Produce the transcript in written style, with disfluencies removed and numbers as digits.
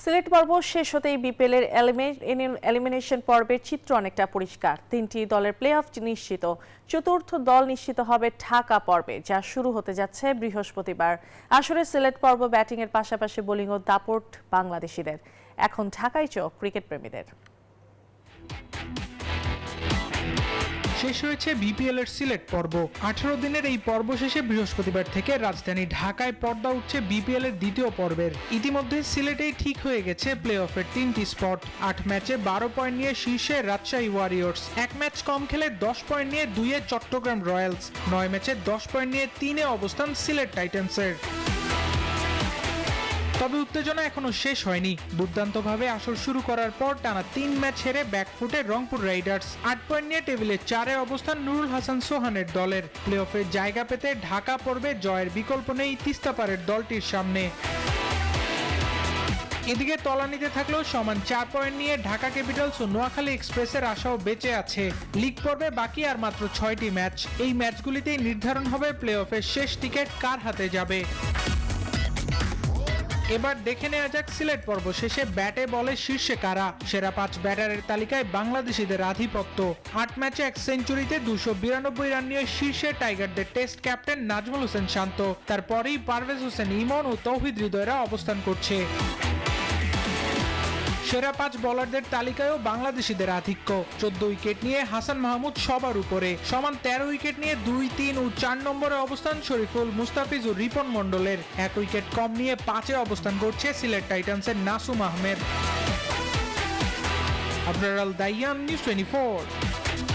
সিলেট পর্ব শেষ হতেই বিপিএলের এলিমিনেশন পর্বের চিত্র অনেকটা পরিষ্কার। 3টি দলের প্লে অফ নিশ্চিত। চতুর্থ দল নিশ্চিত হবে ঢাকা পর্বে, যা শুরু হতে যাচ্ছে বৃহস্পতিবার। আসলে সিলেট পর্ব ব্যাটিংয়ের পাশাপাশি বোলিংও দাপট বাংলাদেশিদের। এখন ঢাকায় চোখ ক্রিকেট প্রেমীদের। শেষ হয়েছে বিপিএল এর সিলেট পর্ব। 18 দিনের এই পর্ব শেষে বৃহস্পতিবার থেকে রাজধানী ঢাকায় পর্দা উঠছে বিপিএল এর দ্বিতীয় পর্বের। ইতিমধ্যে সিলেটেই ঠিক হয়ে গেছে প্লে অফের 3টি স্পট। 8 ম্যাচে 12 পয়েন্ট নিয়ে শীর্ষে রাজশাহী ওয়ারিয়র্স, 1 ম্যাচ কম খেলে 10 পয়েন্ট নিয়ে 2-এ চট্টগ্রাম রয়্যালস, 9 ম্যাচে 10 পয়েন্ট নিয়ে 3-এ অবস্থান সিলেট টাইটান্সের। তবে উত্তেজনা এখনো শেষ হয়নি। দুর্দান্তভাবে আসর শুরু করার পর টানা 3 ম্যাচ হেরে ব্যাকফুটে রংপুর রাইডার্স। 8 পয়েন্ট নিয়ে টেবিলে 4-এ অবস্থান নুরুল হাসান সোহানের দলের। প্লে অফে জায়গা পেতে ঢাকা পর্বে জয়ের বিকল্প নেই তিস্তাপাড়ের দলটির সামনে। এদিকে তলানিতে থাকলেও সমান 4 পয়েন্ট নিয়ে ঢাকা ক্যাপিটালস ও নোয়াখালী এক্সপ্রেসের আশাও বেঁচে আছে। লিগ পর্বে বাকি আর মাত্র 6টি ম্যাচ। এই ম্যাচগুলিতেই নির্ধারণ হবে প্লে অফের শেষ টিকিট কার হাতে যাবে। এবার দেখে নেওয়া যাক সিলেট পর্ব শেষে ব্যাটে বলে শীর্ষে কারা। সেরা 5 ব্যাটারের তালিকায় বাংলাদেশিদের আধিপত্য। 8 ম্যাচে 1 সেঞ্চুরিতে 292 রান নিয়ে শীর্ষে টাইগারদের টেস্ট ক্যাপ্টেন নাজমুল হোসেন শান্ত। তারপরেই পারভেজ হোসেন ইমন ও তৌহিদ হৃদয়রা অবস্থান করছে। সেরা 5 বোলারদের তালিকায়ও বাংলাদেশিদের আধিক্য। 14 উইকেট নিয়ে হাসান মাহমুদ সবার উপরে। সমান 13 উইকেট নিয়ে 2, 3 ও 4 নম্বরে অবস্থান শরীফুল, মুস্তাফিজ ও রিপন মন্ডলের। 1 উইকেট কম নিয়ে 5-এ অবস্থান করছে সিলেট টাইটান্সের নাসুম আহমেদ। আবরার আল দাইয়ান, নিউজ 24।